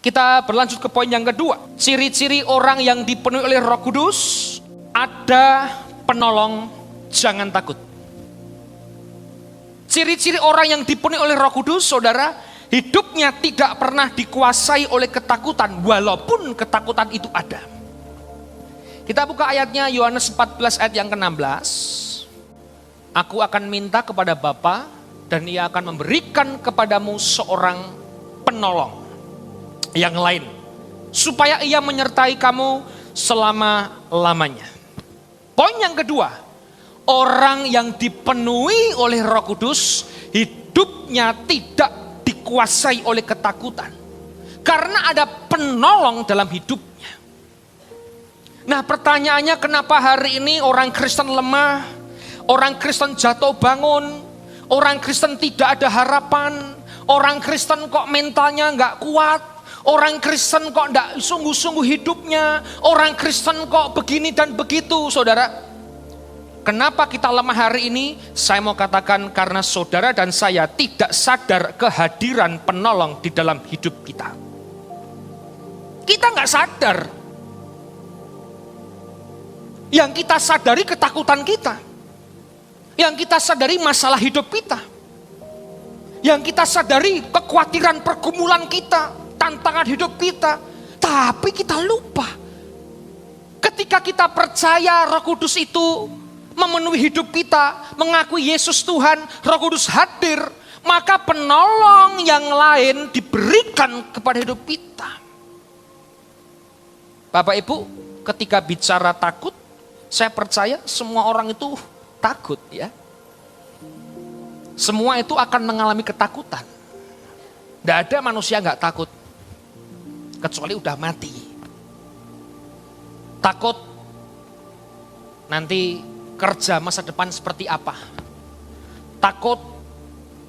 Kita berlanjut ke poin yang kedua. Ciri-ciri orang yang dipenuhi oleh Roh Kudus, ada penolong, jangan takut. Ciri-ciri orang yang dipenuhi oleh Roh Kudus, saudara, hidupnya tidak pernah dikuasai oleh ketakutan, walaupun ketakutan itu ada. Kita buka ayatnya, Yohanes 14 ayat yang ke-16. Aku akan minta kepada Bapa, dan Ia akan memberikan kepadamu seorang penolong yang lain, supaya Ia menyertai kamu selama-lamanya. Poin yang kedua, orang yang dipenuhi oleh Roh Kudus, hidupnya tidak dikuasai oleh ketakutan. Karena ada penolong dalam hidupnya. Nah, pertanyaannya, kenapa hari ini orang Kristen lemah, orang Kristen jatuh bangun, orang Kristen tidak ada harapan, orang Kristen kok mentalnya nggak kuat, orang Kristen kok nggak sungguh-sungguh hidupnya, orang Kristen kok begini dan begitu, saudara. Kenapa kita lemah hari ini? Saya mau katakan karena saudara dan saya tidak sadar kehadiran penolong di dalam hidup kita. Kita nggak sadar. Yang kita sadari ketakutan kita. Yang kita sadari masalah hidup kita. Yang kita sadari kekhawatiran pergumulan kita, tantangan hidup kita. Tapi kita lupa. Ketika kita percaya Roh Kudus itu memenuhi hidup kita, mengakui Yesus Tuhan, Roh Kudus hadir, maka penolong yang lain diberikan kepada hidup kita. Bapak Ibu, ketika bicara takut, saya percaya semua orang itu takut ya. Semua itu akan mengalami ketakutan. Tidak ada manusia nggak takut, kecuali udah mati. Takut nanti kerja masa depan seperti apa. Takut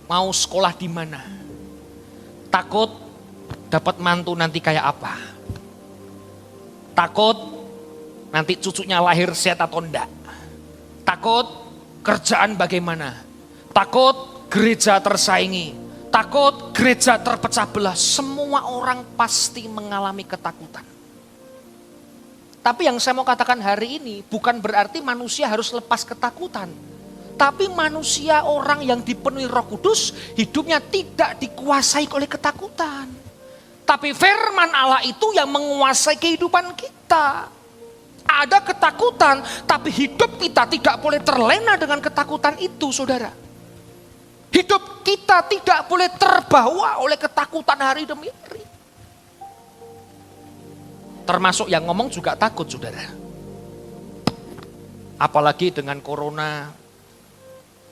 mau sekolah di mana. Takut dapat mantu nanti kayak apa. Takut nanti cucunya lahir sehat atau enggak. Takut kerjaan bagaimana. Takut gereja tersaingi. Takut gereja terpecah belah. Semua orang pasti mengalami ketakutan. Tapi yang saya mau katakan hari ini bukan berarti manusia harus lepas ketakutan. Tapi manusia, orang yang dipenuhi Roh Kudus, hidupnya tidak dikuasai oleh ketakutan. Tapi firman Allah itu yang menguasai kehidupan kita. Ada ketakutan, tapi hidup kita tidak boleh terlena dengan ketakutan itu, saudara. Hidup kita tidak boleh terbawa oleh ketakutan hari demi hari. Termasuk yang ngomong juga takut, saudara. Apalagi dengan corona,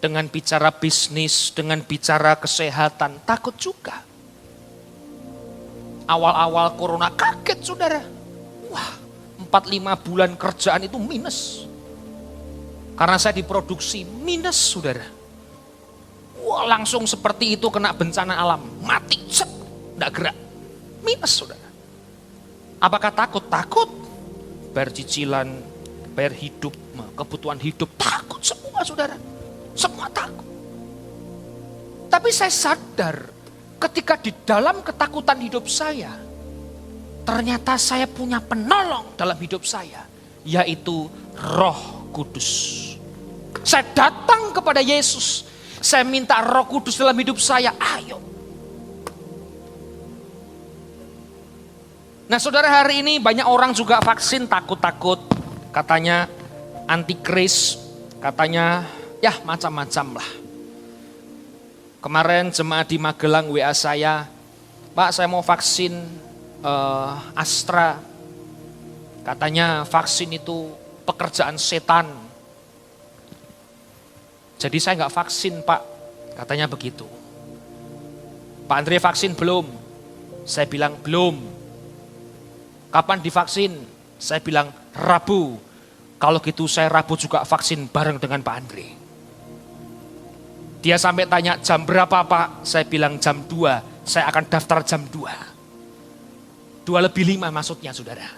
dengan bicara bisnis, dengan bicara kesehatan, takut juga. Awal-awal corona kaget, saudara. Wah, 4-5 bulan kerjaan itu minus. Karena saya diproduksi minus, saudara. Wah, langsung seperti itu kena bencana alam. Mati, set, enggak gerak. Minus, saudara. Apakah takut? Takut. Bayar cicilan, bayar hidup, kebutuhan hidup. Takut semua, saudara. Semua takut. Tapi saya sadar ketika di dalam ketakutan hidup saya, ternyata saya punya penolong dalam hidup saya, yaitu Roh Kudus. Saya datang kepada Yesus, saya minta Roh Kudus dalam hidup saya, ayo. Nah, saudara, hari ini banyak orang juga vaksin takut-takut, katanya antikris, katanya ya macam-macam lah. Kemarin jemaat di Magelang WA saya, Pak, saya mau vaksin Astra. Katanya vaksin itu pekerjaan setan. Jadi saya nggak vaksin, Pak. Katanya begitu. Pak Andre vaksin belum? Saya bilang belum. Kapan divaksin? Saya bilang Rabu. Kalau gitu saya Rabu juga vaksin bareng dengan Pak Andre. Dia sampai tanya jam berapa, Pak? Saya bilang jam 2. Saya akan daftar jam 2. 2:05 maksudnya, saudara.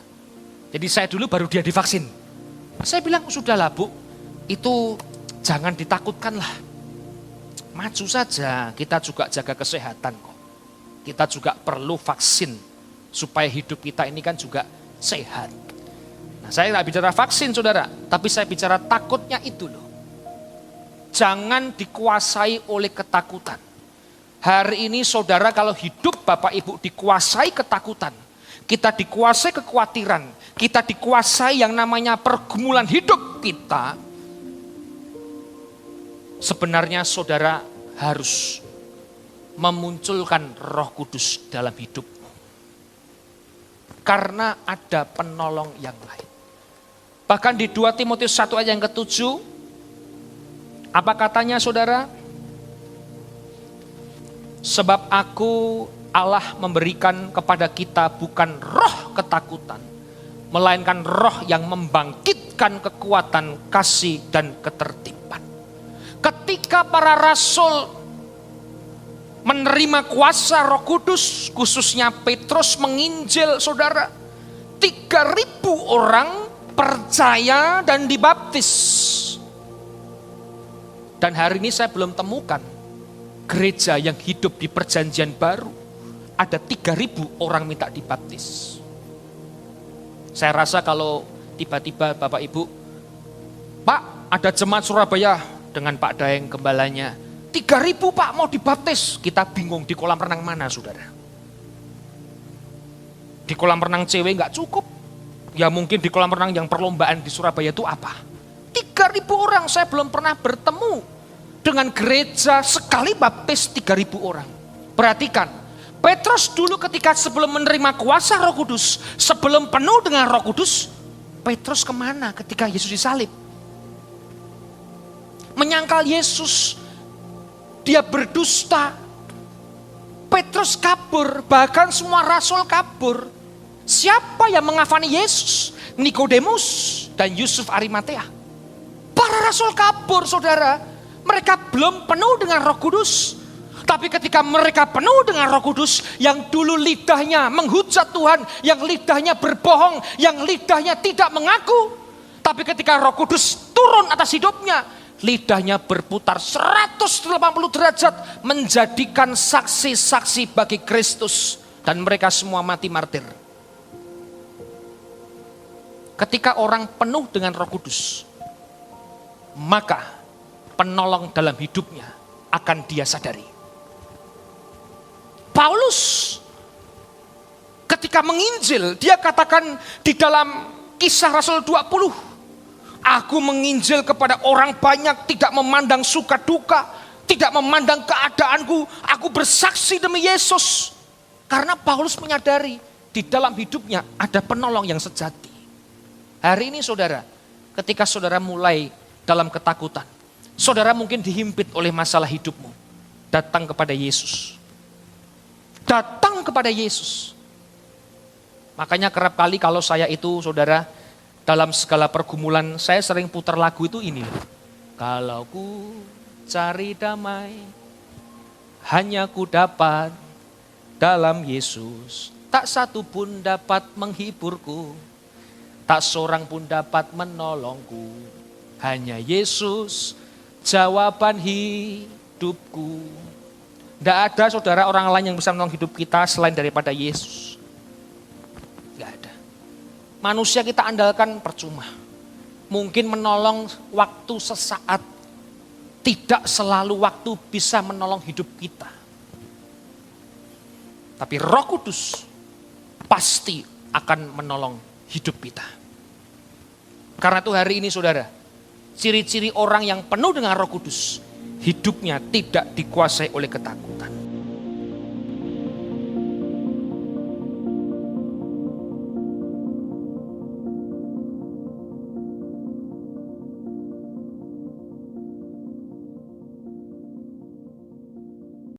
Jadi saya dulu baru dia divaksin. Saya bilang, sudahlah Bu, itu jangan ditakutkan lah. Maju saja, kita juga jaga kesehatan kok. Kita juga perlu vaksin supaya hidup kita ini kan juga sehat. Nah, saya tidak bicara vaksin saudara, tapi saya bicara takutnya itu loh. Jangan dikuasai oleh ketakutan. Hari ini saudara kalau hidup Bapak Ibu dikuasai ketakutan, kita dikuasai kekhawatiran, kita dikuasai yang namanya pergumulan hidup kita, sebenarnya saudara harus memunculkan Roh Kudus dalam hidupmu. Karena ada penolong yang lain. Bahkan di 2 Timotius 1 ayat yang ke-7, apa katanya saudara? Sebab aku Allah memberikan kepada kita bukan roh ketakutan, melainkan roh yang membangkitkan kekuatan, kasih, dan ketertiban. Ketika para rasul menerima kuasa Roh Kudus, khususnya Petrus menginjil saudara, 3.000 orang percaya dan dibaptis. Dan hari ini saya belum temukan gereja yang hidup di perjanjian baru ada 3.000 orang minta dibaptis. Saya rasa kalau tiba-tiba Bapak Ibu, Pak ada jemaat Surabaya dengan Pak Daeng gembalanya, 3.000 Pak mau dibaptis. Kita bingung di kolam renang mana saudara. Di kolam renang cewek gak cukup. Ya mungkin di kolam renang yang perlombaan di Surabaya itu apa? 3.000 orang, saya belum pernah bertemu dengan gereja sekali baptis 3.000 orang. Perhatikan, Petrus dulu ketika sebelum menerima kuasa Roh Kudus, sebelum penuh dengan Roh Kudus, Petrus kemana ketika Yesus disalib? Menyangkal Yesus, dia berdusta. Petrus kabur, bahkan semua rasul kabur. Siapa yang mengafani Yesus? Nikodemus dan Yusuf Arimatea. Para rasul kabur saudara. Mereka belum penuh dengan Roh Kudus. Tapi ketika mereka penuh dengan Roh Kudus, yang dulu lidahnya menghujat Tuhan, yang lidahnya berbohong, yang lidahnya tidak mengaku. Tapi ketika Roh Kudus turun atas hidupnya, lidahnya berputar 180 derajat, menjadikan saksi-saksi bagi Kristus. Dan mereka semua mati martir. Ketika orang penuh dengan Roh Kudus, maka penolong dalam hidupnya akan dia sadari. Paulus ketika menginjil, dia katakan di dalam Kisah Rasul 20, aku menginjil kepada orang banyak, tidak memandang suka duka, tidak memandang keadaanku, aku bersaksi demi Yesus. Karena Paulus menyadari di dalam hidupnya ada penolong yang sejati. Hari ini saudara, ketika saudara mulai dalam ketakutan, saudara mungkin dihimpit oleh masalah hidupmu, datang kepada Yesus. Datang kepada Yesus. Makanya kerap kali kalau saya itu saudara, dalam segala pergumulan, saya sering putar lagu itu ini. Kalau ku cari damai, hanya ku dapat dalam Yesus. Tak satu pun dapat menghiburku, tak seorang pun dapat menolongku. Hanya Yesus, jawaban hidupku. Tidak ada saudara orang lain yang bisa menolong hidup kita selain daripada Yesus. Tidak ada. Manusia kita andalkan percuma. Mungkin menolong waktu sesaat. Tidak selalu waktu bisa menolong hidup kita. Tapi Roh Kudus pasti akan menolong hidup kita. Karena itu hari ini saudara, ciri-ciri orang yang penuh dengan Roh Kudus, hidupnya tidak dikuasai oleh ketakutan.